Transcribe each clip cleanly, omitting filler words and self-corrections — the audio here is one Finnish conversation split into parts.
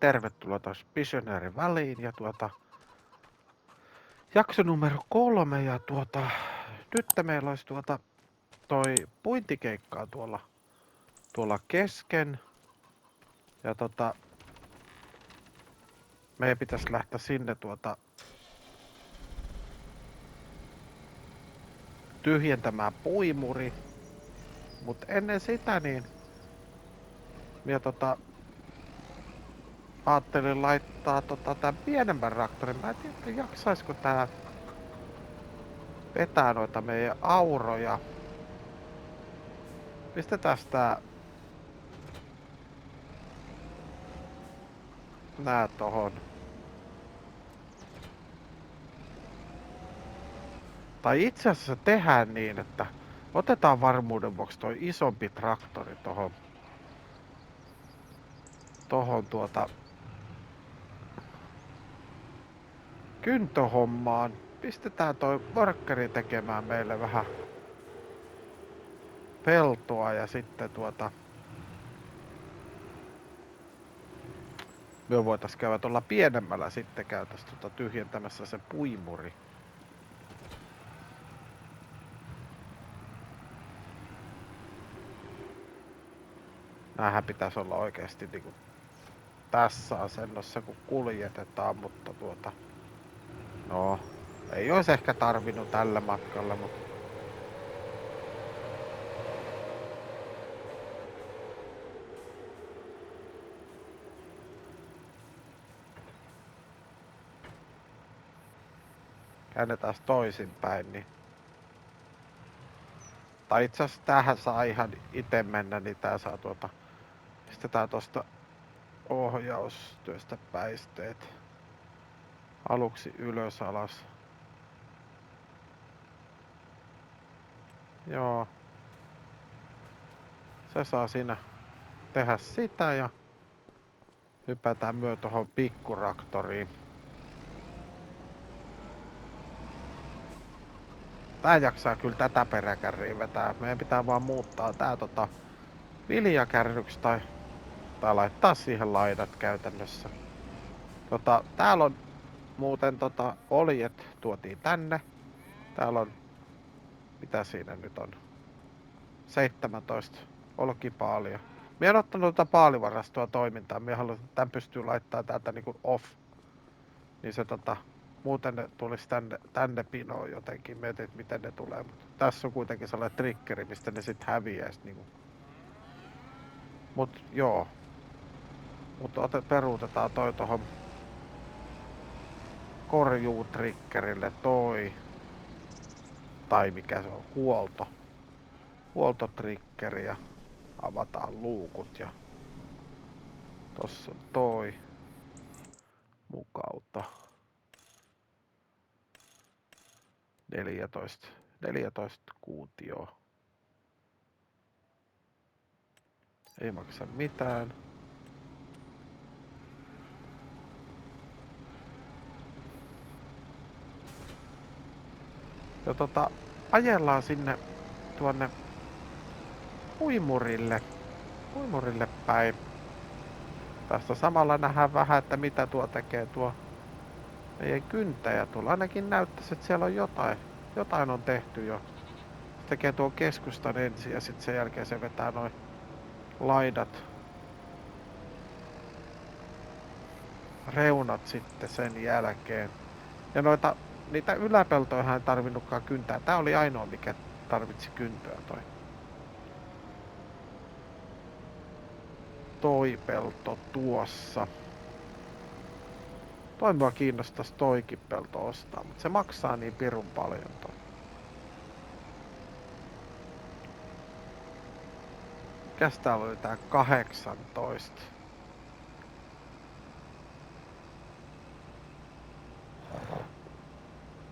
tervetuloa taas Visionäärin väliin ja jakso numero 3 ja nyt meillä olisi toi puintikeikkaa tuolla kesken ja meidän pitäisi lähteä sinne tyhjentämään puimuri, mutta ennen sitä niin minä ajattelin laittaa tämän pienemmän traktorin. Mä en tiedä, jaksaisiko tää vetää noita meidän auroja. Pistetään tää nää tohon. Tai itse asiassa tehdään niin, että otetaan varmuuden vuoksi toi isompi traktori tohon kyntöhommaan. Pistetään toi workkeri tekemään meille vähän peltoa ja sitten me voitais käydä tuolla pienemmällä sitten käytäs tyhjentämässä se puimuri. Näähän pitäisi olla oikeesti niinku tässä asennossa kun kuljetetaan, mutta no ei olisi ehkä tarvinnut tällä matkalla, mutta käännetään toisinpäin, niin tai itse asiassa tähän saa ihan itse mennä, niin tää saa pistetään tosta ohjaustyöstä päisteet aluksi ylös alas. Joo. Se saa siinä tehdä sitä ja hypätään myö tohon pikkuraktoriin. Tää jaksaa kyllä tätä peräkärriä vetää. Meidän pitää vaan muuttaa tää viljakärryksi tai laittaa siihen laidat käytännössä. Täällä on muuten oljet tuotiin tänne. Täällä on, mitä siinä nyt on? 17 olkipaalia. Mie en ottanut paalivarastoa toimintaan. Mie haluan, että tän pystyy laittamaan täältä niinku off. Niin se muuten ne tulisi tänne pinoon jotenkin. Mietin, että miten ne tulee. Mut tässä on kuitenkin sellainen triggeri, mistä ne sit häviäis niinku. Mut joo. Mutta peruutetaan toi tohon korjuutriggerille toi. Tai mikä se on, huoltotriggeri ja avataan luukut ja tossa on toi mukauta 14 kuutioa. Ei maksa mitään. Ja ajellaan sinne tuonne puimurille päin. Tästä samalla nähdään vähän, että mitä tuo tekee tuo meidän kyntäjä. Tuolla ainakin näyttäisi, että siellä on jotain on tehty jo. Se tekee tuon keskustan ensin ja sitten sen jälkeen se vetää noin laidat, reunat sitten sen jälkeen. Ja niitä yläpeltoja ei tarvinnutkaan kyntää. Tää oli ainoa, mikä tarvitsi kyntöä toi pelto tuossa. Toi mua kiinnostais toikin pelto ostaa, mutta se maksaa niin pirun paljon toi. Mikäs täällä oli tää 18?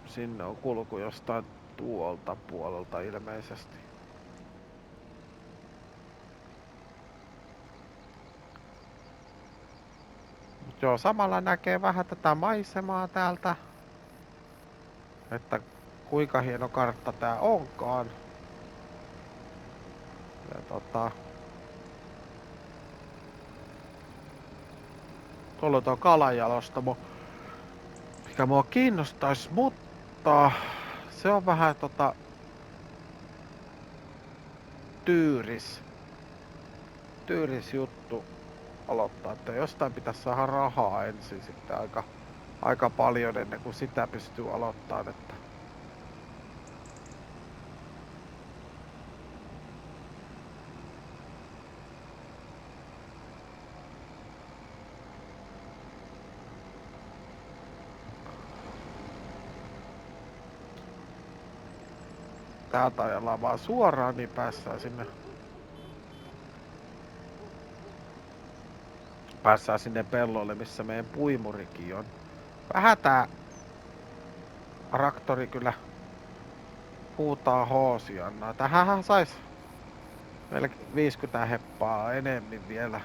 Sinne on kulku jostain tuolta puolelta ilmeisesti. Mut joo, samalla näkee vähän tätä maisemaa täältä. Että kuinka hieno kartta tää onkaan. Ja Tuolla on tuo kalanjalostamo, mikä mua kiinnostaisi, mutta se on vähän tyyris juttu aloittaa, että jostain pitäisi saada rahaa ensin sitten aika paljon ennen kuin sitä pystyy aloittamaan, että täältä ajellaan vaan suoraan, niin päässään sinne pellolle, missä meidän puimurikin on. Vähän tää traktori kyllä huutaa hoosiannaa. Tähänhän sais melkein 50 heppaa enemmän vielä.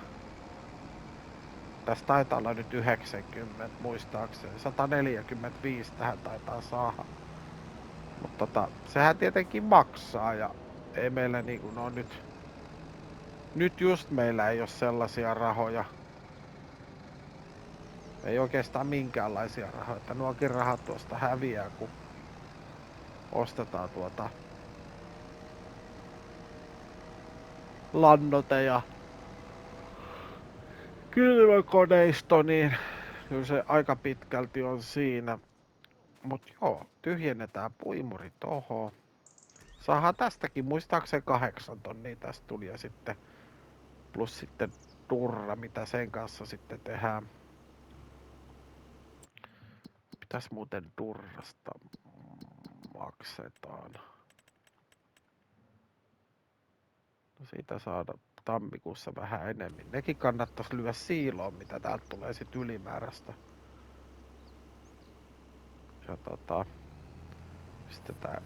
Tässä taitaa olla nyt 90 muistaakseni. 145 tähän taitaa saada. Mutta sehän tietenkin maksaa ja ei meillä niinku no nyt just meillä ei ole sellaisia rahoja. Ei oikeastaan minkäänlaisia rahoja, että nuokin rahat tuosta häviää, kun ostetaan lannoite ja kylvökoneisto, niin kyllä se aika pitkälti on siinä. Mut joo, tyhjennetään puimuri tohon. Saadaan tästäkin muistaakseni 8 tonnia tästä tuli ja sitten plus sitten turra, mitä sen kanssa sitten tehdään. Mitäs muuten turrasta maksetaan? No siitä saada tammikuussa vähän enemmän. Nekin kannattaisi lyödä siiloon, mitä täältä tulee sit ylimääräistä. Ja pistetään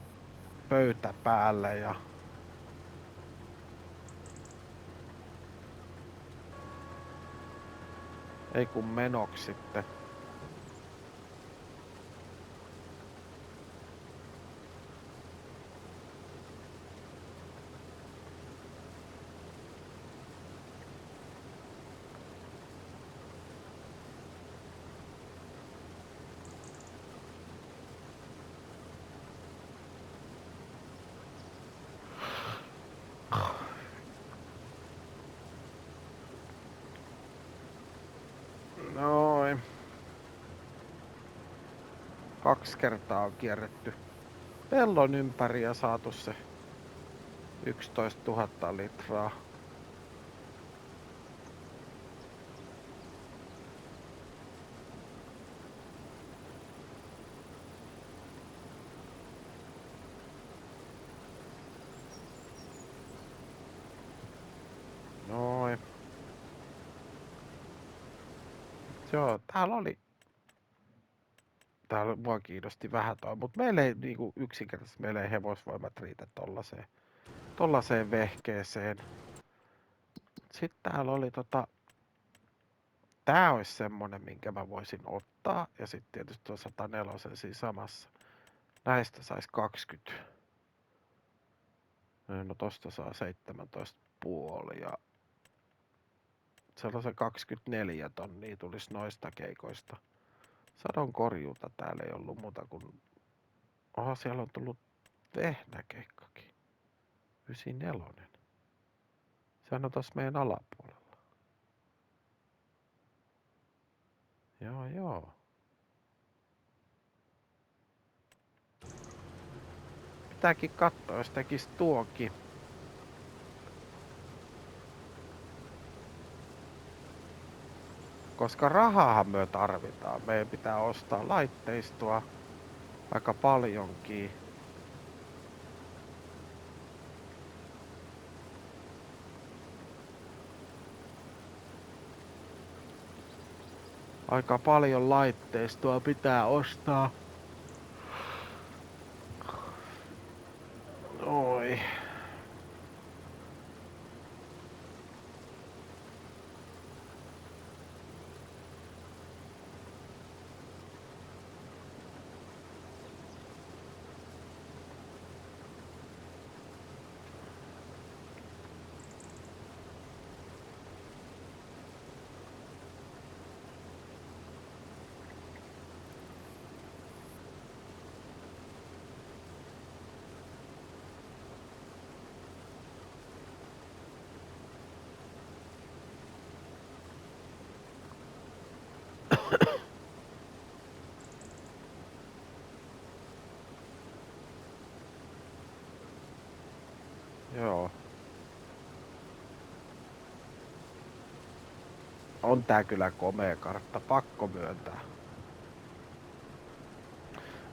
pöytä päälle ja ei kun menoksi sitten. Noin. 2 kertaa on kierretty pellon ympäri ja saatu se 11 000 litraa. Noin. Joo, täällä mua kiinnosti vähän toi, mutta meillä ei niinku yksinkertaisesti meillä ei hevosvoimat riitä tollaseen vehkeeseen. Sitten täällä oli tää olisi semmonen, minkä mä voisin ottaa. Ja sitten tietysti tuo 104 siinä samassa. Näistä sais 20. No tosta saa 17,5 ja sellaisen 24 tonnia tulisi noista keikoista. Sadon korjuuta täällä ei ollut muuta kuin... Oha, siellä on tullut vehnäkeikkakin. 94. Sehän on tossa meidän alapuolella. Joo. Pitääkin katsoa, jos tekis tuokin. Koska rahaahan me tarvitaan. Meidän pitää ostaa laitteistoa aika paljonkin. Aika paljon laitteistoa pitää ostaa. Oi. On tää kyllä komea kartta, pakko myöntää.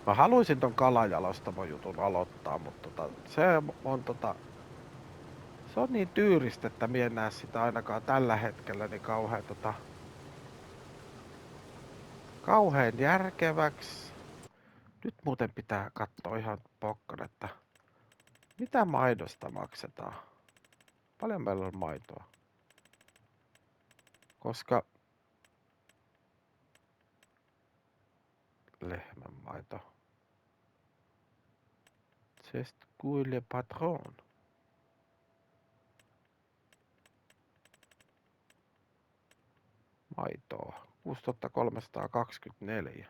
Mä haluaisin ton kalajalostamojutun aloittaa, mutta se on se on niin tyyristä, että mie en näe sitä ainakaan tällä hetkellä niin kauhean järkeväksi. Nyt muuten pitää katsoa ihan pokkan, että mitä maidosta maksetaan. Paljon meillä on maitoa. Koska lehmän maito. C'est quoi le patron? Maitoa. 6324.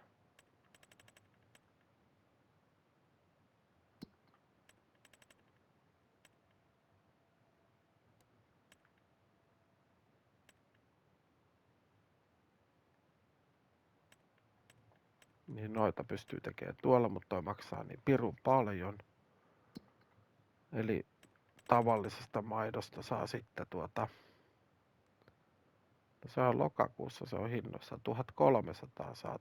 Niin noita pystyy tekemään tuolla, mutta toi maksaa niin pirun paljon. Eli tavallisesta maidosta saa sitten se on lokakuussa, se on hinnoissa 1300 saa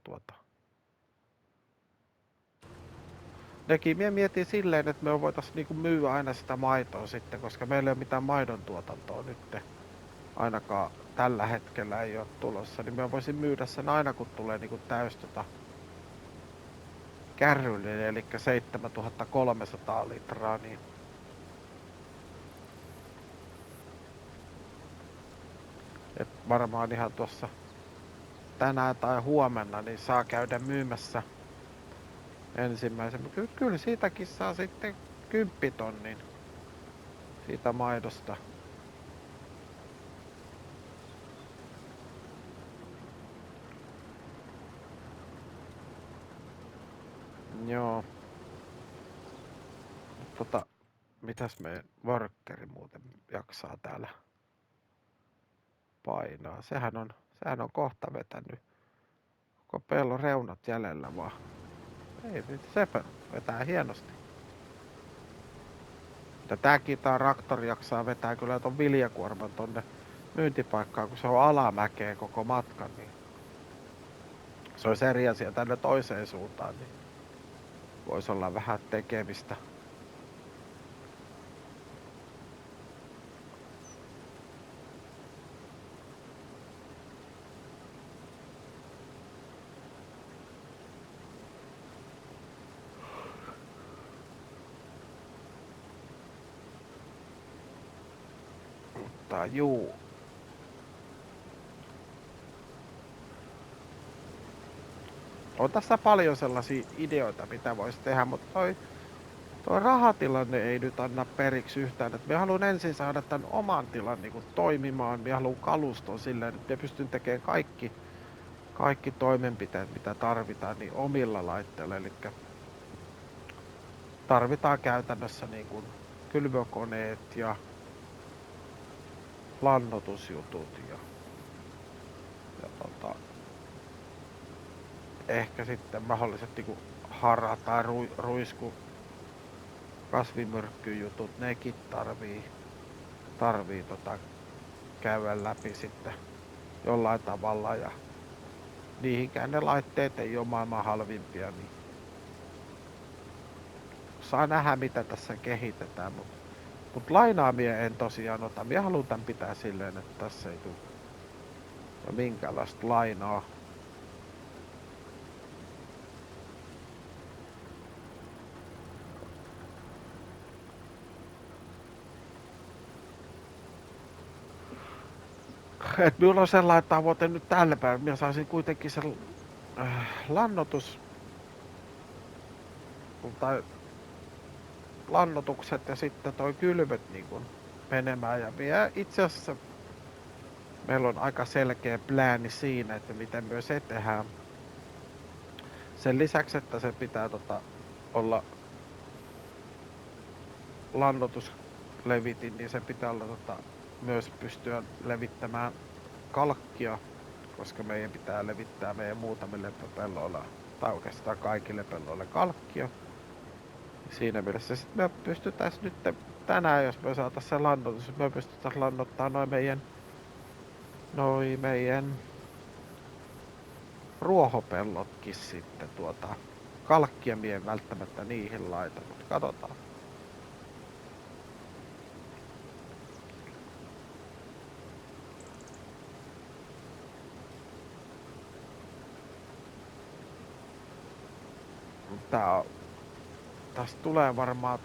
Nekin mie mietin silleen, että me voitais niinku myyä aina sitä maitoa sitten, koska meillä ei ole mitään maidon tuotantoa nyt. Ainakaan tällä hetkellä ei ole tulossa, niin me voisin myydä sen aina kun tulee niinku täys kärryllinen, eli 7300 litraa, niin et varmaan ihan tuossa tänään tai huomenna niin saa käydä myymässä ensimmäisen. Kyllä siitäkin saa sitten 10 tonnin siitä maidosta. Joo. Mitäs meidän workeri muuten jaksaa täällä painaa? Sehän on kohta vetänyt koko pellon reunat jäljellä vaan. Ei, se vetää hienosti. Ja tääkin traktori jaksaa vetää kyllä ton viljakuorman tonne myyntipaikkaan, kun se on alamäkeä koko matkan, niin se olisi eri asia tänne toiseen suuntaan, niin voisi olla vähän tekemistä. Mutta juu. On tässä paljon sellaisia ideoita, mitä voisi tehdä, mutta toi rahatilanne ei nyt anna periksi yhtään. Et me haluan ensin saada tämän oman tilan niin toimimaan. Me haluan kaluston silleen, että me pystyn tekemään kaikki toimenpiteet, mitä tarvitaan, niin omilla laitteilla. Eli tarvitaan käytännössä niin kuin kylvökoneet ja lannoitusjutut ja ehkä sitten mahdolliset niin hara- tai ruisku kasvimyrkkyjutut, nekin tarvii käydä läpi sitten jollain tavalla ja niihinkään ne laitteet ei ole maailman halvimpia, niin saa nähdä mitä tässä kehitetään, mutta lainaamia en tosiaan ota. Minä haluan tämän pitää silleen, että tässä ei tule minkäänlaista lainaa. Et minulla on sellainen tavoite nyt tällä päivänä, minä saisin kuitenkin sen lannoitus tai lannoitukset ja sitten toi kylvöt niin kun menemään. Ja itse asiassa meillä on aika selkeä plääni siinä, että miten myös se tehdään. Sen lisäksi, että se pitää olla lannoituslevitin, niin se pitää olla myös pystyä levittämään kalkkia, koska meidän pitää levittää meidän muutamille pelloilla, tai oikeastaan kaikille pelloille kalkkia. Siinä mielessä sitten me pystytäis nyt tänään, jos me saatais se lannoitus, me pystytäis lannoittaa noin meidän noi meidän ruohopellotkin sitten kalkkia mie en välttämättä niihin laita, mutta katsotaan. Tästä tulee varmaan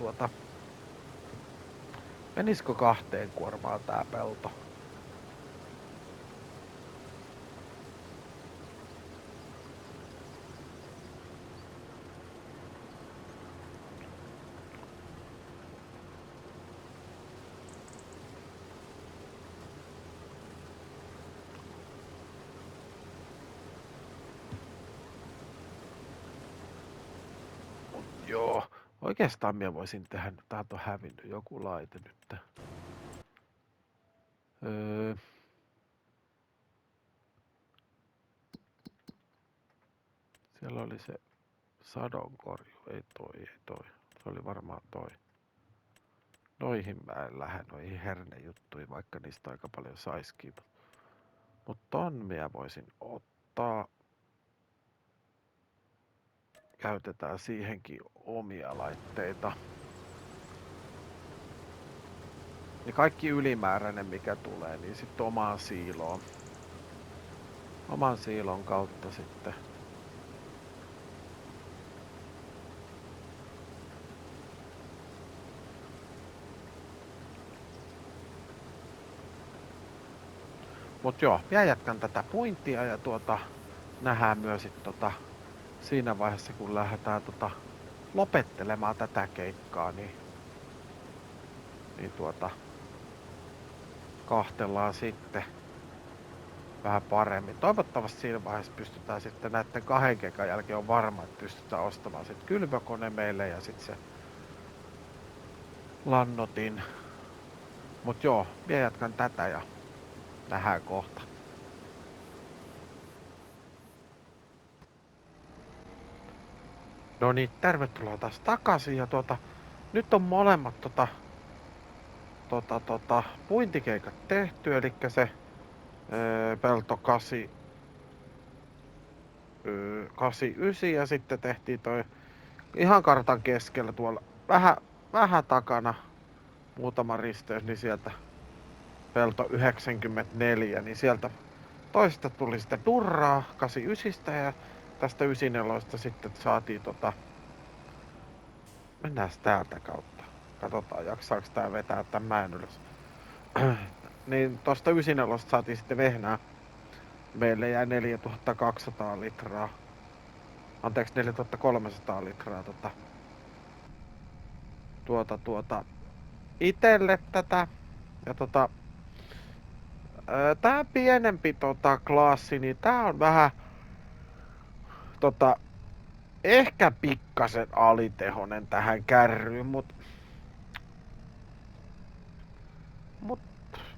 menisikö 2 kuormaan tää pelto? Joo, oikeastaan minä voisin tehdä, täältä on hävinnyt joku laite nyt. Siellä oli se sadonkorju, ei toi. Se oli varmaan toi. Noihin mä en lähde, noihin hernejuttuihin, vaikka niistä aika paljon saiskin. Mut ton minä voisin ottaa. Käytetään siihenkin omia laitteita. Ja kaikki ylimääräinen mikä tulee, niin sitten omaan siiloon. Oman siilon kautta sitten. Mut joo, minä jatkan tätä puintia ja nähdään myös sit siinä vaiheessa kun lähdetään lopettelemaan tätä keikkaa, niin kahtellaan sitten vähän paremmin. Toivottavasti siinä vaiheessa pystytään sitten näiden 2 keikan jälkeen on varma, että pystytään ostamaan sitten kylvökone meille ja sitten se lannotin. Mut joo, minä jatkan tätä ja nähdään kohta. No niin, tervetuloa taas takaisin ja nyt on molemmat puintikeikat tehty, eli se pelto 89 ja sitten tehtiin toi ihan kartan keskellä tuolla vähän takana muutama risteys, niin sieltä pelto 94, niin sieltä toista tuli sitten durraa 89 ja tästä 94 sitten saatiin mennään täältä kautta. Katsotaan jaksaako tää vetää tän mäen ylös. Niin tosta 94 saatiin sitten vehnää. Meille jäi 4200 litraa. Anteeksi, 4300 litraa itelle tätä. Ja tää pienempi klaassi, niin tää on vähän ehkä pikkasen alitehonen tähän kärryyn, mut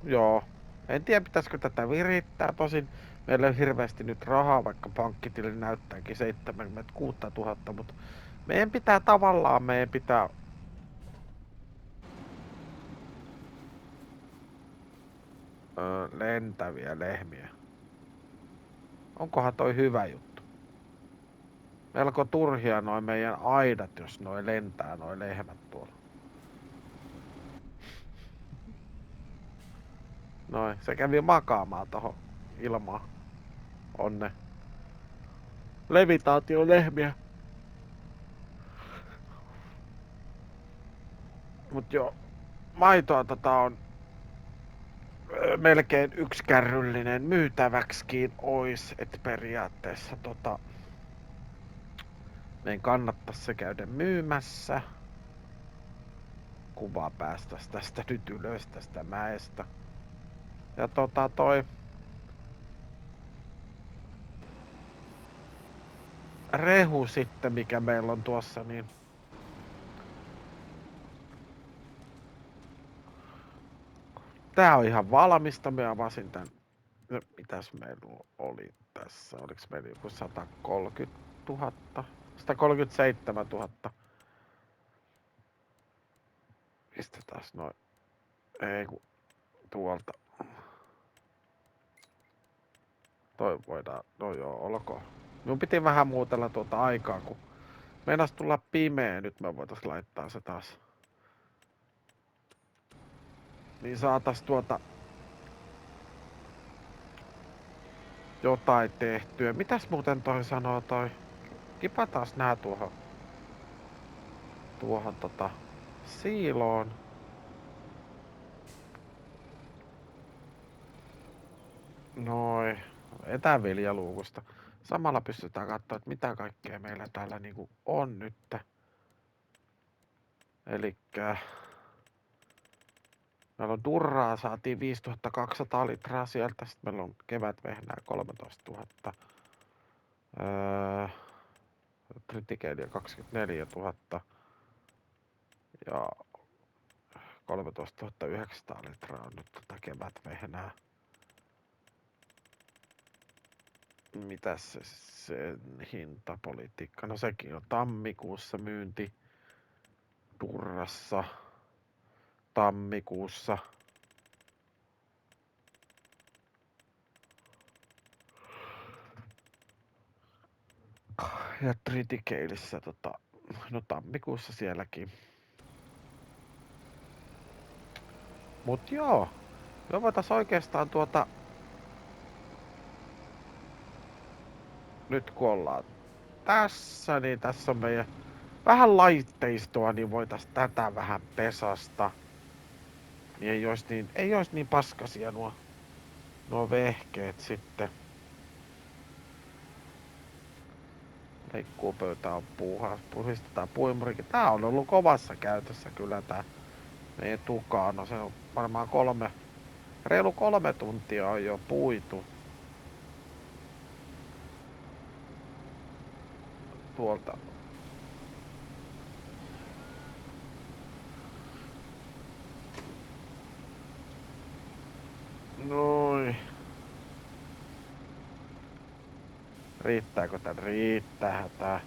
joo. En tiedä pitäisikö tätä virittää, tosin meillä ei ole hirveästi nyt rahaa, vaikka pankkitili näyttääkin 76 000, mutta meidän pitää lentäviä lehmiä. Onkohan toi hyvä juttu? Melko turhia noin meidän aidat, jos noi lentää noi lehmät tuolla. Noin, se kävi makaamaan tohon ilmaan. Onne. Levitaatio lehmiä. Mut joo, maitoa on melkein 1 kärryllinen myytäväksikin ois, et periaatteessa meidän kannattais se käydä myymässä. Kuva päästäs tästä nyt ylös tästä mäestä. Ja toi rehu sitten mikä meillä on tuossa niin tää on ihan valmista, mä avasin tän. No, mitäs meillä oli tässä? Oliks meillä joku 130 000? 137 000. Pistetään noin. Ei kun tuolta. Toi voidaan, no joo, olkoon. Minun piti vähän muutella tuota aikaa, kun meinas tulla pimeä, nyt me voitais laittaa se taas. Niin saatais jotain tehtyä. Mitäs muuten toi sanoo toi? Kipataan nää tuohon siiloon. Noin. Etäviljaluukusta. Samalla pystytään katsoa, että mitä kaikkea meillä täällä niinku on nyt. Elikkä meillä on durraa, saatiin 5200 litraa sieltä. Sitten meillä on kevätvehnää 13 000. Triticaleia 24 000. Ja 13 900 litraa on nyt tätä kevätvehnää. Mitäs se sen hintapolitiikka? No sekin on tammikuussa myynti durrassa. Tammikuussa. Ja Triticaleissa no tammikuussa sielläkin. Mut joo, me voitais oikeastaan nyt kun ollaan tässä, niin tässä on meidän vähän laitteistoa, niin voitais tätä vähän pesasta. Niin ei ois niin paskasia nuo vehkeet sitten. Leikkuupöytä on puhistetaan puimurikin. Tää on ollut kovassa käytössä kyllä tää meidän tukaa. No se on varmaan reilu 3 tuntia on jo puitu. Tuolta. Noin. Riittääkö tän? Riittää tää.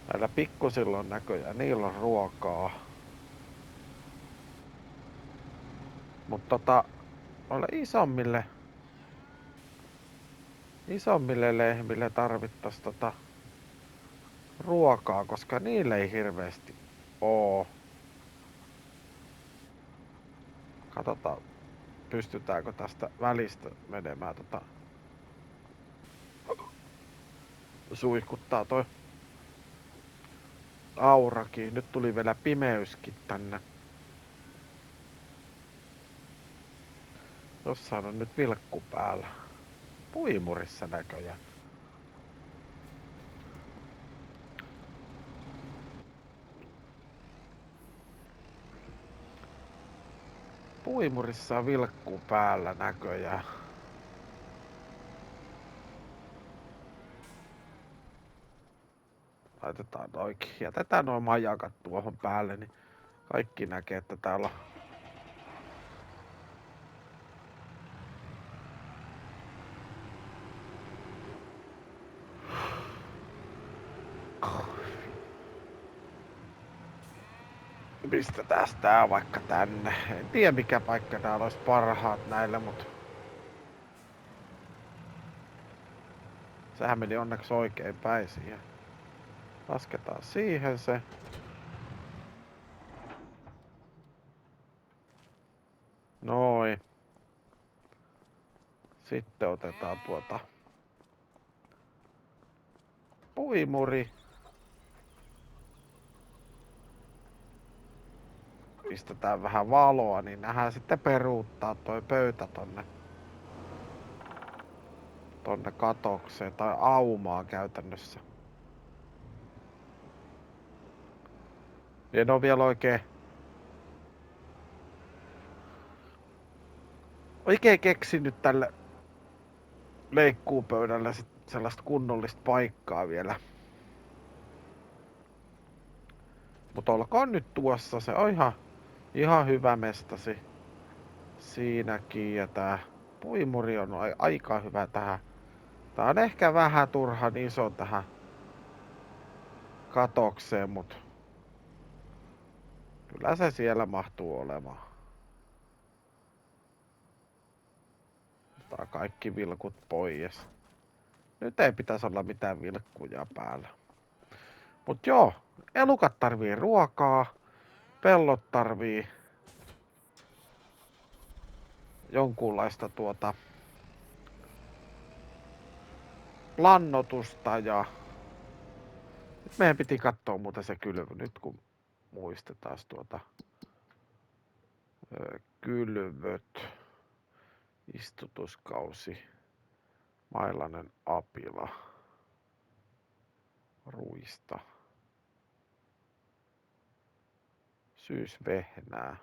Näillä pikkusilla on näköjään, niillä on ruokaa. Mut noille isommille lehmille tarvittais ruokaa, koska niille ei hirveesti oo. Katsotaan, pystytäänkö tästä välistä menemään suihkuttaa toi aurakin. Nyt tuli vielä pimeyskin tänne. Jossain on nyt vilkku päällä. Puimurissa näköjään. Puimurissa on vilkku päällä näköjään. Laitetaan noikin. Jätetään noin majakat tuohon päälle, niin kaikki näkee, että täällä on pistetään tää vaikka tänne. En tiedä mikä paikka täällä olisi parhaat näille, mut sehän meni onneksi oikein päin siihen. Lasketaan siihen se. Noin. Sitten otetaan puimuri. Pistetään vähän valoa, niin nähdään sitten peruuttaa toi pöytä tonne katokseen tai aumaan käytännössä. En oo vielä oikein keksinyt tälle leikkuupöydälle sellaista kunnollista paikkaa vielä. Mutta olkoon nyt tuossa, se on ihan hyvä mestasi siinäkin. Ja tää puimuri on aika hyvä tähän. Tää on ehkä vähän turhan iso tähän katokseen, mut kyllä se siellä mahtuu olemaan. Ottaa kaikki vilkut pois. Nyt ei pitäisi olla mitään vilkkuja päällä. Mut joo, elukat tarvii ruokaa, pellot tarvii jonkunlaista lannotusta ja nyt meidän piti katsoa muuten se kylvö nyt kun muistetaan kylvöt, istutuskausi, mailainen apila, ruista, syysvehnää.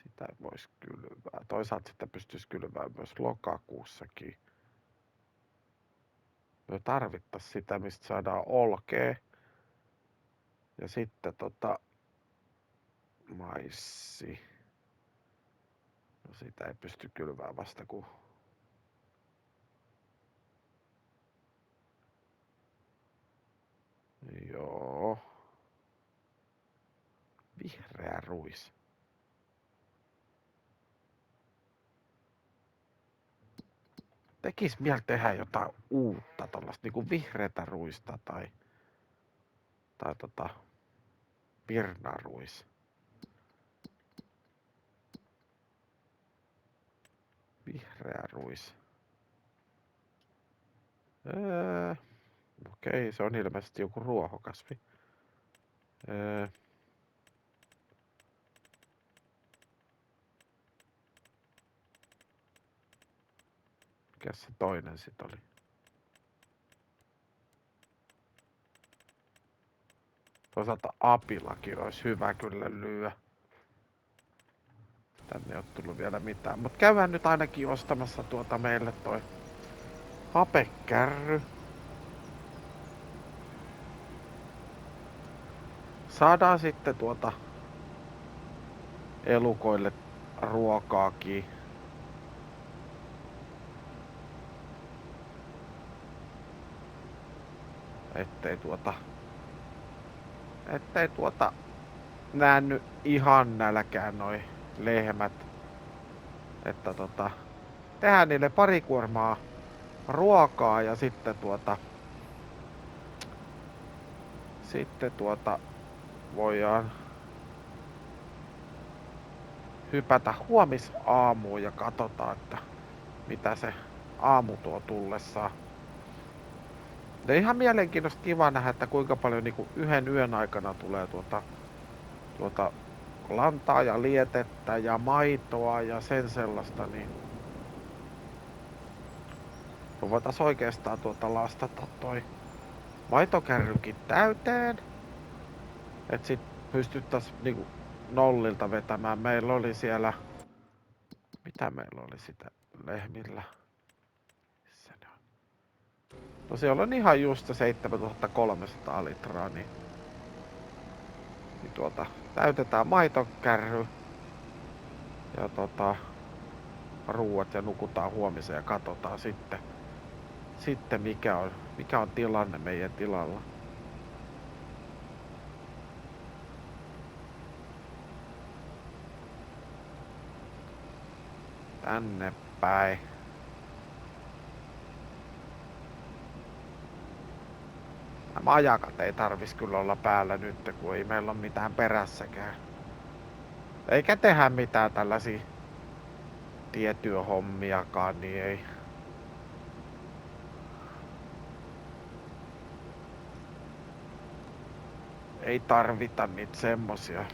Sitä voisi kylvää. Toisaalta sitä pystyisi kylvää myös lokakuussakin. Me tarvittaisiin sitä, mistä saadaan olkea. Ja sitten maissi. No sitä ei pysty kylvää vasta kun joo. Vihreä ruis. Tekis mieli tehdä jotain uutta, tollaista niinku vihreätä ruista tai virnaruis. Vihreä ruis. Okei, se on ilmeisesti joku ruohokasvi. Mikäs se toinen sit oli? Toisaalta apilakin olisi hyvä kyllä lyödä. Tänne ei ole tullut vielä mitään. Mut käydään nyt ainakin ostamassa meille toi hapekärry. Saadaan sitten elukoille ruokaakin. Ettei näänny ihan nälkään noi lehmät. Että tehdään niille pari kuormaa ruokaa ja sitten voidaan hypätä huomisaamuun ja katsotaan, että mitä se aamu tuo tullessaan. Ja ihan mielenkiintoista kiva nähdä, että kuinka paljon niinku yhden yön aikana tulee lantaa ja lietettä ja maitoa ja sen sellaista, niin me voitais oikeastaan lastata toi maitokärrykin täyteen, et sit pystyttäis niinku nollilta vetämään. Meillä oli siellä, mitä meillä oli sitä lehmillä? Missä ne on? No siellä on ihan just se 7300 litraa, niin täytetään maitokärry ja ruuat ja nukutaan huomiseen ja katsotaan sitten mikä on tilanne meidän tilalla. Tänne päin. Nämä ajakat ei tarvis kyllä olla päällä nyt, kun ei meillä ole mitään perässäkään. Eikä tehdä mitään tällaisia tietyöhommiakaan, niin ei tarvita niitä semmosia.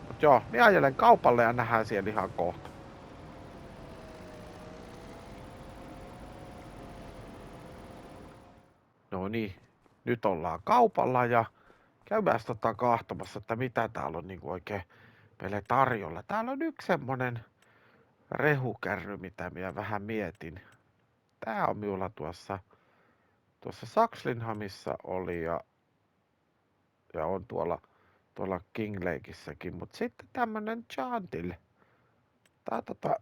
Mut joo, minä ajelen kaupalle ja nähdään siellä ihan kohta. No niin, nyt ollaan kaupalla ja käydään kahtomassa, että mitä täällä on niinku oikein meille tarjolla. Täällä on yksi semmonen rehukärry, mitä minä vähän mietin. Tää on minulla tuossa Saxlinhamissa oli ja on tuolla King Lakessäkin, mut sitten tämmönen Chantil. Tää tää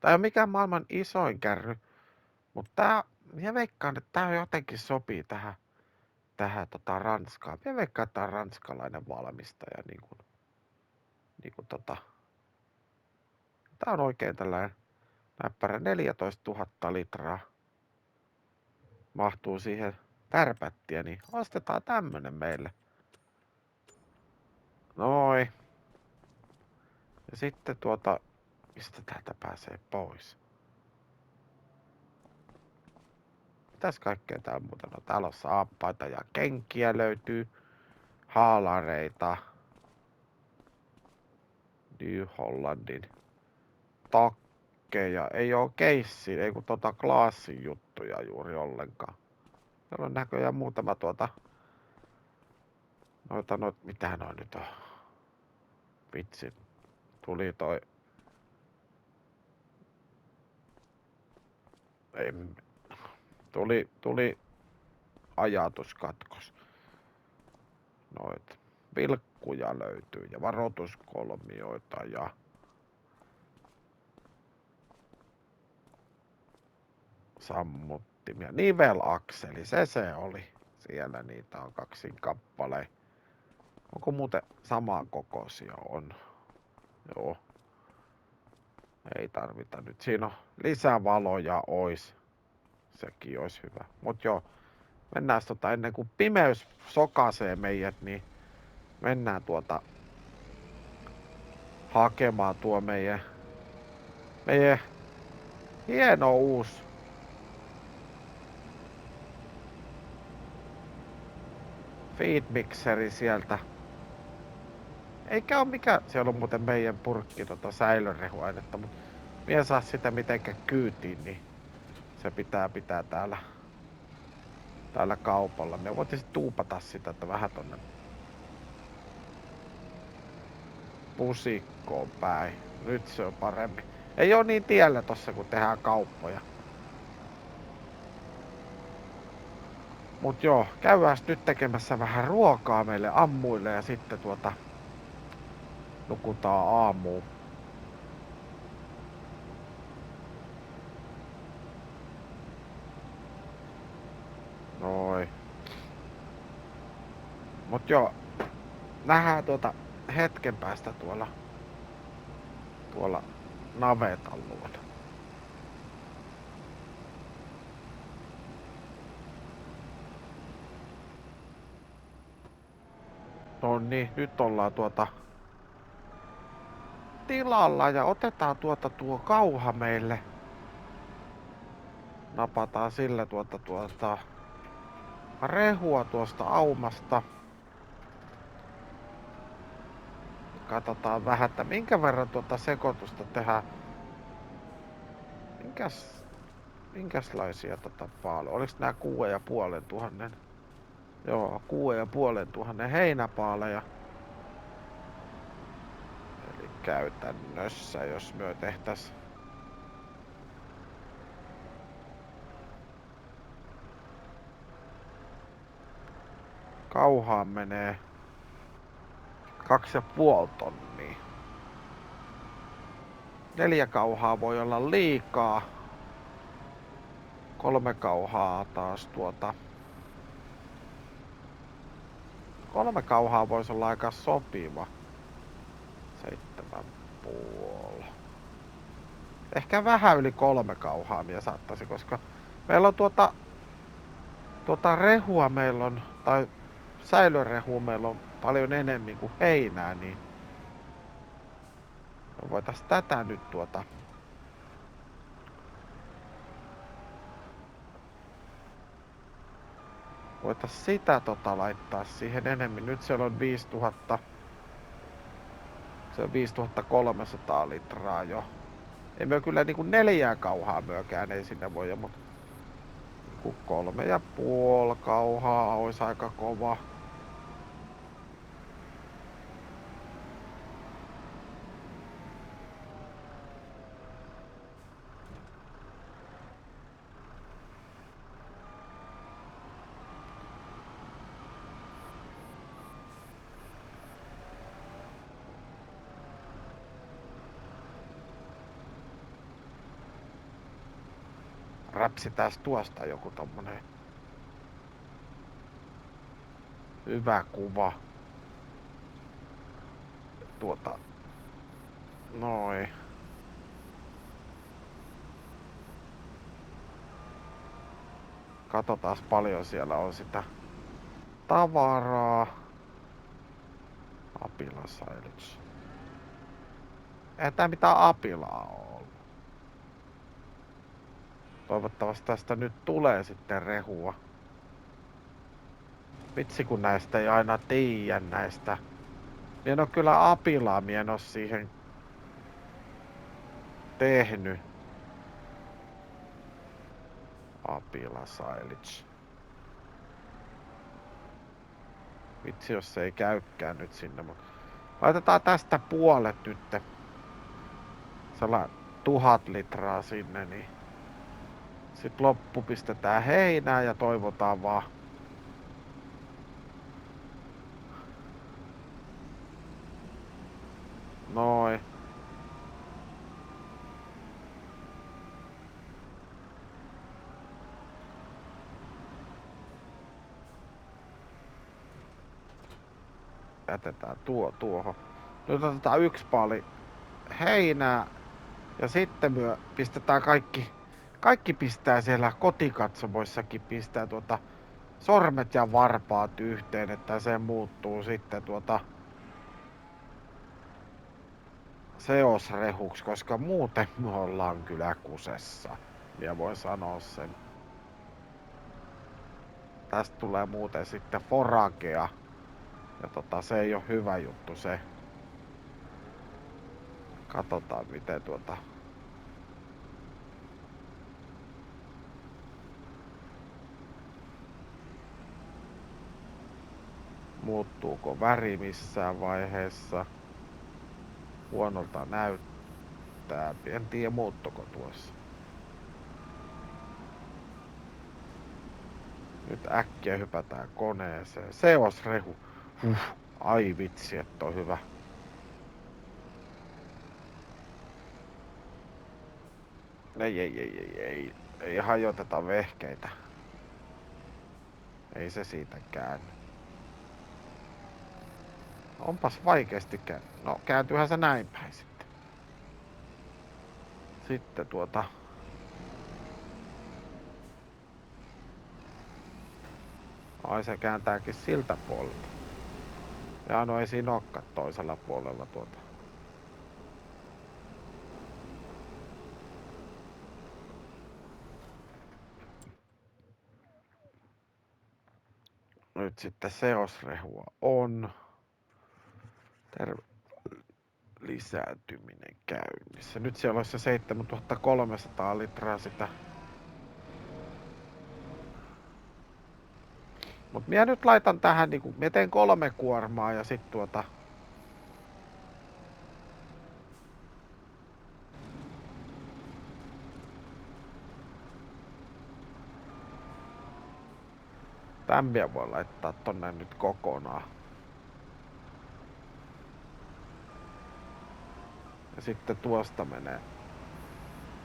ei oo mikään maailman isoin kärry, mut minä veikkaan, että tää jotenkin sopii tähän Ranskaan. Minä veikkaan, että tää on ranskalainen valmistaja tää Tää on oikein tällainen näppärä 14 000 litraa. Mahtuu siihen tärpättiä, niin ostetaan tämmönen meille. Noin. Ja sitten mistä täältä pääsee pois? Mitäs kaikkea täällä muuta? No täällä on saappaita ja kenkiä löytyy. Haalareita. New Hollandin takkeja. Ei oo keissi, ei kun Glaassin juttuja juuri ollenkaan. Täällä on näköjään muutama mitähän noin nyt on? Vitsi. Tuli ei, tuli ajatuskatkos. Noit vilkkuja löytyy ja varoituskolmioita ja sammuttimia. Nivelakseli, se oli. Siellä niitä on 2 kappale. Onko muuten saman kokoisia? On. Joo. Ei tarvita nyt. Siinä on lisävaloja ois. Sekin olisi hyvä. Mut joo. Mennään ennen kuin pimeys sokaisee meidät, niin mennään hakemaan tuo meidän hieno uusi feedmixeri sieltä. Eikä oo mikään, siellä on muuten meidän purkki säilörehuainetta, mutta mie saa sitä mitenkään kyytiin, niin se pitää täällä kaupalla. Me voitais tuupata sitä, että vähän tonne pusikkoon päin. Nyt se on paremmin. Ei oo niin tiellä tossa, kun tehdään kauppoja. Mut joo, käydään nyt tekemässä vähän ruokaa meille ammuille ja sitten nukutaan aamuun. Noin. Mut joo, nähdään hetken päästä tuolla navetan luona. No niin, nyt ollaan tilalla ja otetaan tuo kauha meille. Napataan sillä rehua tuosta aumasta. Katsotaan vähän, että minkä verran sekoitusta tehdään. Minkäslaisia paaloja? Oliks nää 6500? Joo, 6500 heinäpaaleja. Eli käytännössä, jos me tehtäis kauhaan menee 2,5 tonnia. 4 kauhaa voi olla liikaa. 3 kauhaa taas 3 kauhaa voisi olla aika sopiva. 7,5. Ehkä vähän yli 3 kauhaa minä saattaisi, koska meillä on rehua meillä on, tai säilörehua meillä on paljon enemmän kuin heinää, niin me voitais tätä nyt voitais sitä laittaa siihen enemmän. Nyt siellä on 5000, se on 5300 litraa jo. Ei me kyllä niinku 4 kauhaa myökään ei sinne voi, mutta 3,5 kauhaa olisi aika kova. Räpsitääs tuosta joku tommonen hyvä kuva. Noin. Katsotaan paljon siellä on sitä tavaraa. Apila säilytys. Ei tää mitään apilaa oo ollut. Toivottavasti tästä nyt tulee sitten rehua. Vitsi kun näistä ei aina tiedä näistä. Mien on kyllä apilaa, mien oo siihen tehnyt. Apila silage. Vitsi jos se ei käykään nyt sinne, mutta laitetaan tästä puolet nyt. Sellainen 1000 litraa sinne, niin sit loppu pistetään heinään ja toivotaan vaan. Noin. Jätetään tuohon. Nyt otetaan 1 paali heinää ja sitten me pistetään kaikki pistää siellä kotikatsomoissakin pistää sormet ja varpaat yhteen, että se muuttuu sitten seosrehuksi, koska muuten me ollaan kyllä kusessa. Ja voin sanoa sen. Tästä tulee muuten sitten foragea. Ja se ei ole hyvä juttu se. Katsotaan miten muuttuuko väri missään vaiheessa. Huonolta näyttää. En tiedä muuttuko tuossa. Nyt äkkiä hypätään koneeseen. Seosrehu. Ai vitsi, että on hyvä. Ei hajoteta vehkeitä. Ei se siitä käänny. Onpas vaikeasti no kääntyyhän se näin päin sitten. Sitten ai se kääntääkin siltä puolelta. Ja no ei siinä olekaan toisella puolella Nyt sitten seosrehua on. Lisääntyminen käynnissä. Nyt siellä olisi se 7300 litraa sitä. Mut minä nyt laitan tähän niinku, minä teen 3 kuormaa ja sit tämmiä voi laittaa tonne nyt kokonaan. Ja sitten tuosta menee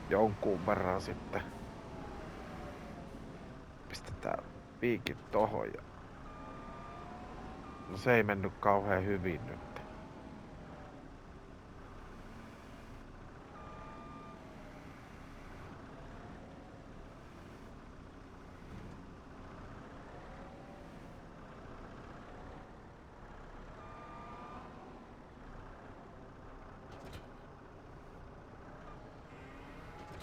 jonkun verran sitten. Pistetään piikit tohon ja... No se ei mennyt kauhean hyvin nyt.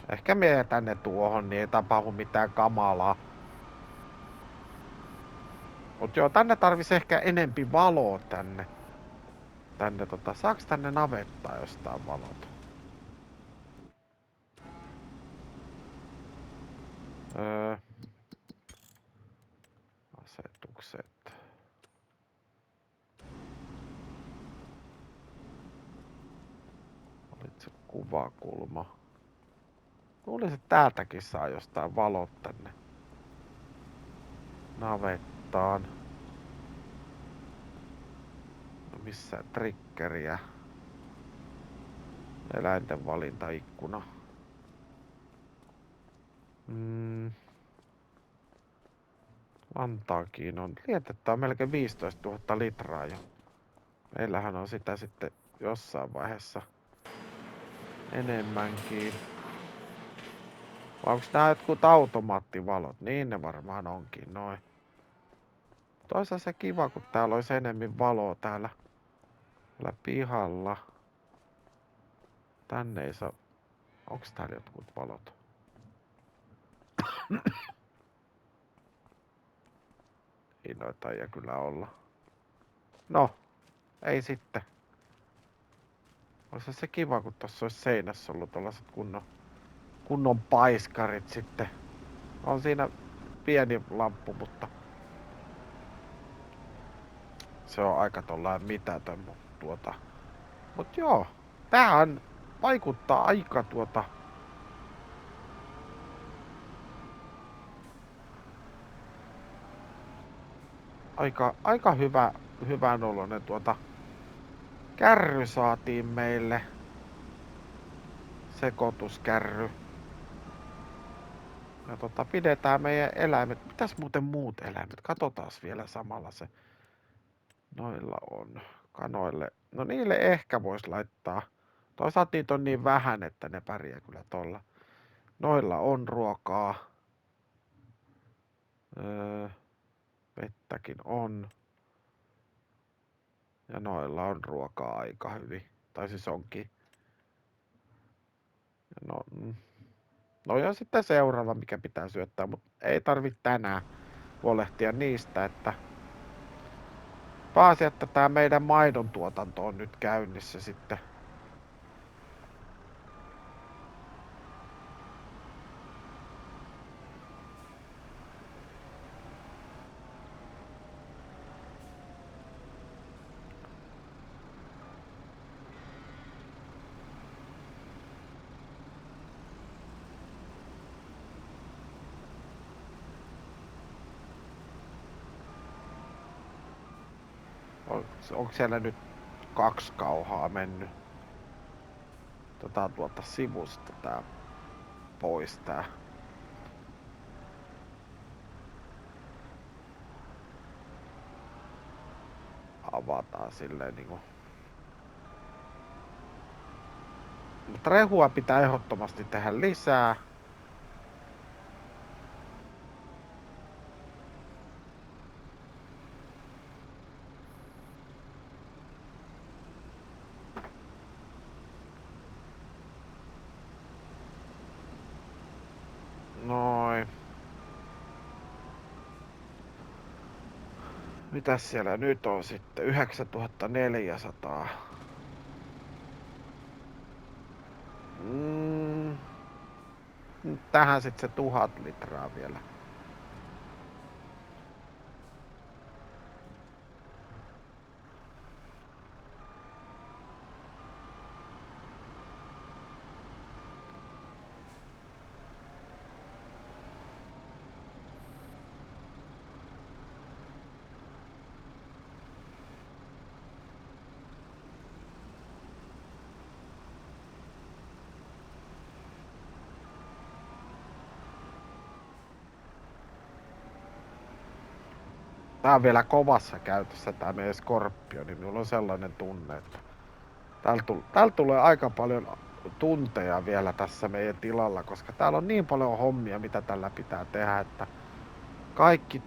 Ehkä mie tänne tuohon, niin ei tapahdu mitään kamalaa. Mut joo, tänne tarvis ehkä enempi valoa tänne. Saaks tänne navettaa jostain valot? Asetukset. Olit se kuvakulma. Luulisin, että täältäkin saa jostain valot tänne navettaan. No missään triggeriä. Eläinten valintaikkuna. Vantaakin on. Lietettä on melkein 15 000 litraa jo. Meillähän on sitä sitten jossain vaiheessa enemmänkin. Vai onks nää jotkut automaattivalot? Niin ne varmaan onkin, noin. Toisaalta se kiva, kun täällä olisi enemmän valoa täällä pihalla. Tänne ei saa... Onks täällä jotkut valot? Ei noita ei kyllä olla. No, ei sitten. Olisi se kiva, kun tossa olisi seinässä ollut tollaset kunnon paiskarit sitten. On siinä pieni lamppu, mutta se on aika tollain mitätön, mut joo, tämähän vaikuttaa aika hyvän oloinen kärry saatiin meille. Sekoituskärry. Ja pidetään meidän eläimet. Mitäs muuten muut eläimet? Katsotaas vielä samalla se. Noilla on kanoille. No niille ehkä vois laittaa. Toisaalta niitä on niin vähän, että ne pärjää kyllä tolla. Noilla on ruokaa. Vettäkin on. Ja noilla on ruokaa aika hyvin. Tai siis onkin. No ja sitten seuraava, mikä pitää syöttää, mutta ei tarvitse tänään huolehtia niistä, että pääasi, että tää meidän maidon tuotanto on nyt käynnissä sitten. Onko siellä nyt 2 kauhaa mennyt? Tuolta sivusta tää pois tää. Avataan silleen niinku. Mutta rehua pitää ehdottomasti tehdä lisää. Noin. Mitäs siellä nyt on sitten? 9400. Tähän sitten se 1000 litraa vielä. Tää on vielä kovassa käytössä tää meidän Scorpio, niin minulla on sellainen tunne, että täällä tulee aika paljon tunteja vielä tässä meidän tilalla, koska täällä on niin paljon hommia, mitä tällä pitää tehdä, että kaikki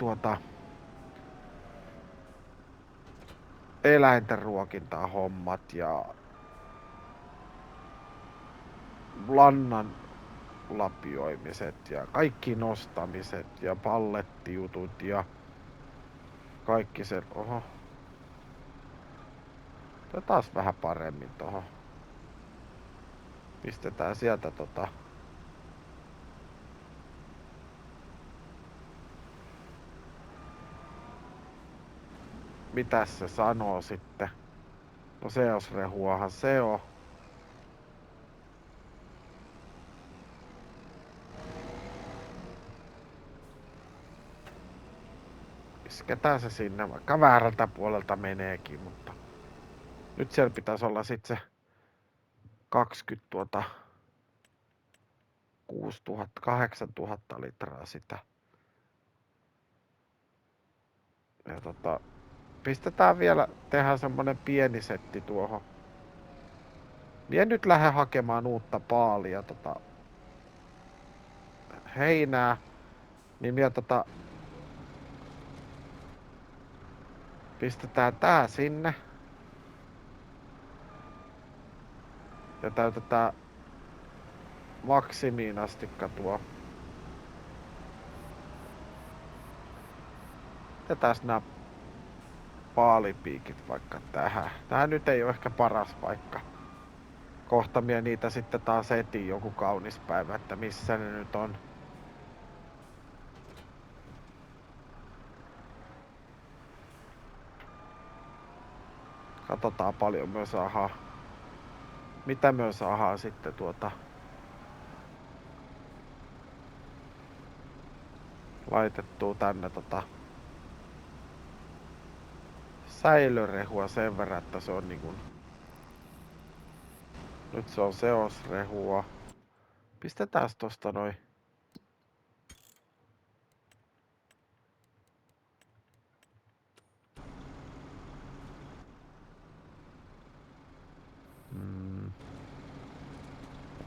eläinten ruokintaa hommat ja lannan lapioimiset ja kaikki nostamiset ja pallettijutut ja kaikki se. Oho. Taas vähän paremmin tohon. Pistetään sieltä mitäs se sanoo sitten? No seosrehuahan se on. Isketään se sinne, vaikka väärältä puolelta meneekin, mutta nyt siellä pitäisi olla sitten se 20 6000, 8000 litraa sitä. Ja pistetään vielä, tehdään semmonen pieni setti tuohon. Mie nyt lähden hakemaan uutta paalia heinää, niin minä pistetään tää sinne. Ja täytetään maksimiin astikka tuo. Jätetään nää paalipiikit vaikka tähän. Tää nyt ei ole ehkä paras paikka. Kohta mie niitä sitten taas etin joku kaunis päivä, että missä ne nyt on. Katsotaan paljon me saadaan. Mitä me saadaan sitten laitettua tänne säilörehua sen verran, että se on niinkun. Nyt se on seosrehua. Pistetään tosta noin.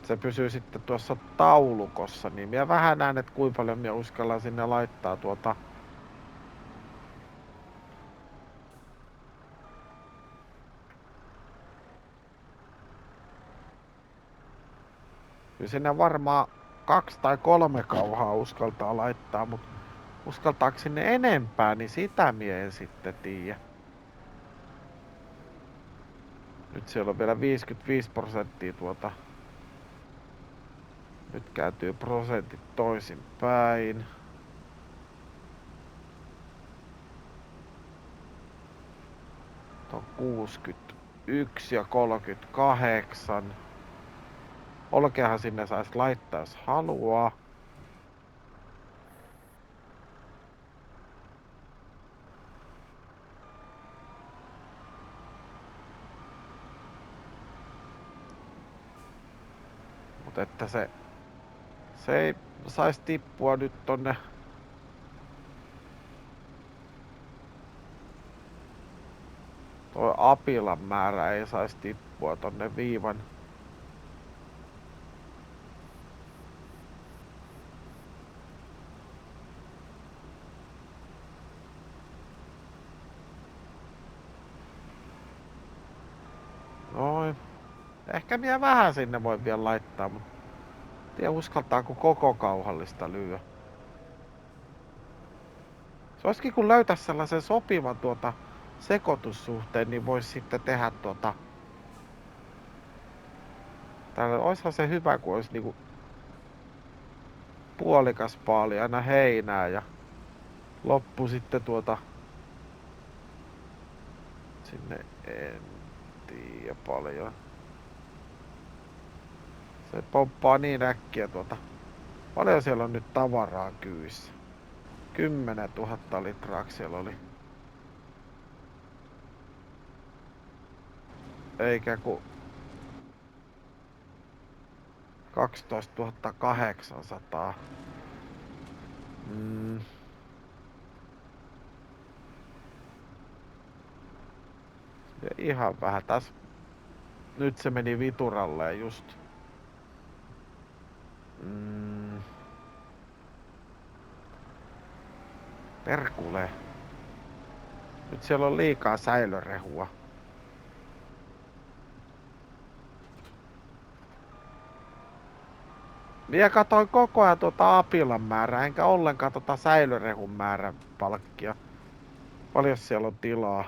Se pysyy sitten tuossa taulukossa, niin minä vähän näen, että kuinka paljon minä uskallan sinne laittaa Kyllä sinne varmaan 2 tai 3 kauhaa uskaltaa laittaa, mutta uskaltaako sinne enempää, niin sitä mie en sitten tiedä. Nyt siellä on vielä 55% Nyt kääntyy prosentit toisinpäin. On 61 ja 38. Olkeahan sinne saisi laittaa, jos haluaa. Mutta että se ei saisi tippua nyt tonne. Tuo apilan määrä ei saisi tippua tonne viivan. Noin. Ehkä vielä vähän sinne voi vielä laittaa, mutta tiedä uskaltaako koko kauhallista lyö. Se olisikin kun löytäisi sellaisen sopivan sekoitussuhteen, niin voisi sitten tehdä täällä olisihan se hyvä, kun olisi niinku puolikas paali aina heinää ja loppu sitten sinne en tiedä paljon. Se pomppaa niin äkkiä Paljon siellä on nyt tavaraa kyyssä? 10 000 litraa siellä oli. Eikä ku 12 800. Ja ihan vähän tässä. Nyt se meni vituralle just. Perkule. Nyt siellä on liikaa säilörehua. Minä katoin koko ajan apilan määrää, enkä ollenkaan säilörehun määrän palkkia. Paljon siellä on tilaa.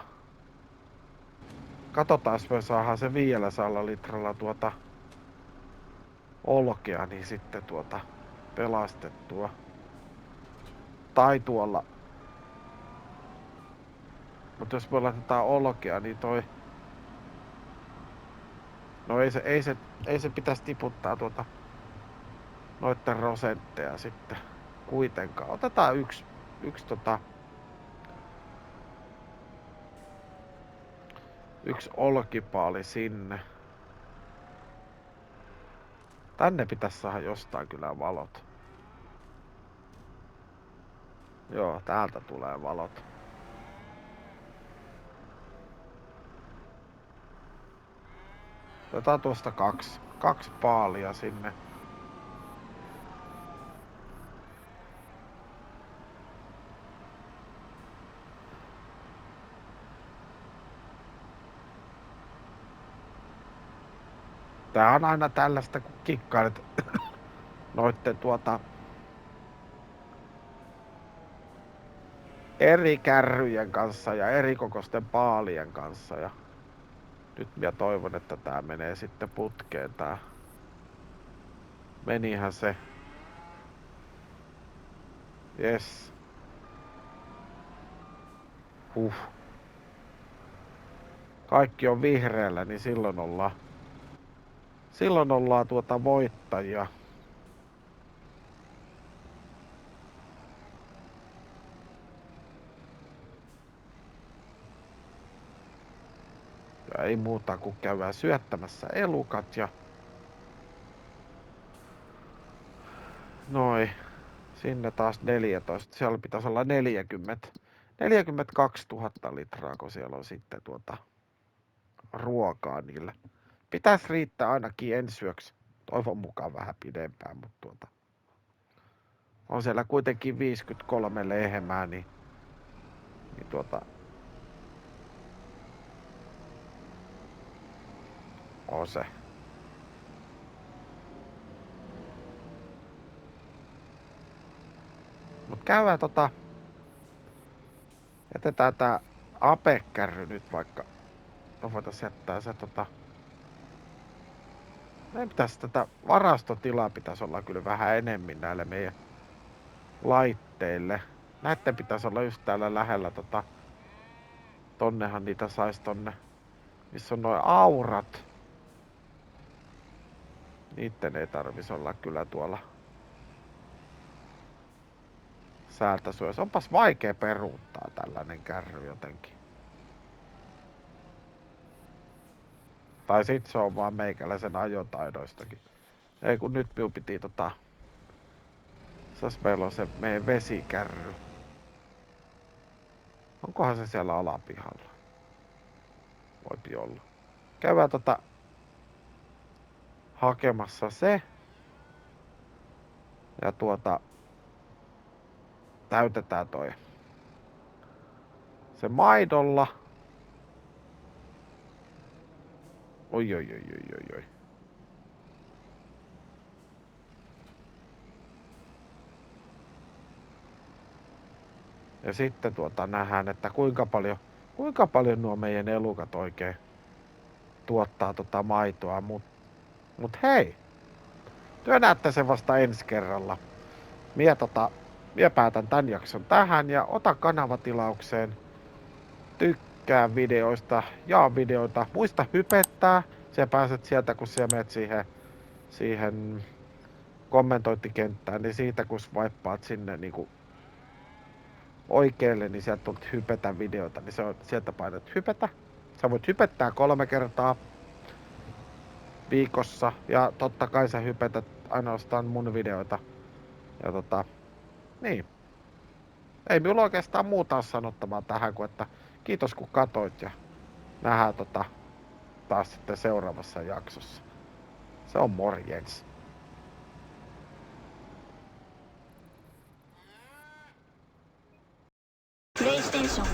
Katsotaan, jos me saadaan se 500 litralla olkea, niin sitten pelastettua. Tai tuolla. Mutta jos me laitetaan olkea, niin No ei se pitäisi tiputtaa noitten prosentteja sitten kuitenkaan. Otetaan yksi olkipaali sinne. Tänne pitäisi saada jostain kyllä valot. Joo, täältä tulee valot. Otetaan tuosta kaksi paalia sinne. Tää on aina tällaista, kun kikkailet noitten eri kärryjen kanssa ja eri kokoisten paalien kanssa. Ja nyt minä toivon, että tää menee sitten putkeen tää. Menihän se. Yes. Kaikki on vihreällä, niin silloin ollaan voittajia. Ja ei muuta kuin käydään syöttämässä elukat ja noin. Sinne taas 14. Siellä pitäisi olla 42 000 litraa, kun siellä on sitten ruokaa niille. Pitäisi riittää ainakin ensi yöksi. Toivon mukaan vähän pidempään, mutta on siellä kuitenkin 53 lehmää, niin on se. Mut käydään jätetään tää Ape-kärry nyt vaikka. Voitais jättää se meidän pitäisi tätä varastotilaa pitäisi olla kyllä vähän enemmän näille meidän laitteille. Näitten pitäisi olla just täällä lähellä tonnehan niitä sais tonne, missä on noin aurat. Niitten ei tarvis olla kyllä tuolla säältäsuojassa. Onpas vaikea peruuttaa tällainen kärry jotenkin. Tai sit se on vaan meikäläisen ajotaidoistakin. Ei kun nyt minun piti meillä on se meidän vesikärry. Onkohan se siellä alapihalla? Voipi olla. Käydään hakemassa se. Ja täytetään se maidolla. Oi. Ja sitten nähdään, että kuinka paljon nuo meidän elukat oikein tuottaa maitoa. Mut hei, työ näette sen vasta ensi kerralla. Mie päätän tän jakson tähän ja ota kanavatilaukseen. Tykkää videoista, jaa videoita. Muista hypettää. Sä pääset sieltä, kun sä menet siihen kommentointikenttään, niin siitä kun swipeaat sinne niinku oikealle, niin sieltä tulet hypetä videota, niin se on, sieltä painat hypetä. Sä voit hypettää 3 kertaa viikossa ja totta kai sä hypetät ainoastaan mun videoita. Ja niin. Ei minulla oikeastaan muuta sanottavaa tähän kuin, että kiitos kun katoit ja nähdään taas sitten seuraavassa jaksossa. Se on morjens. PlayStation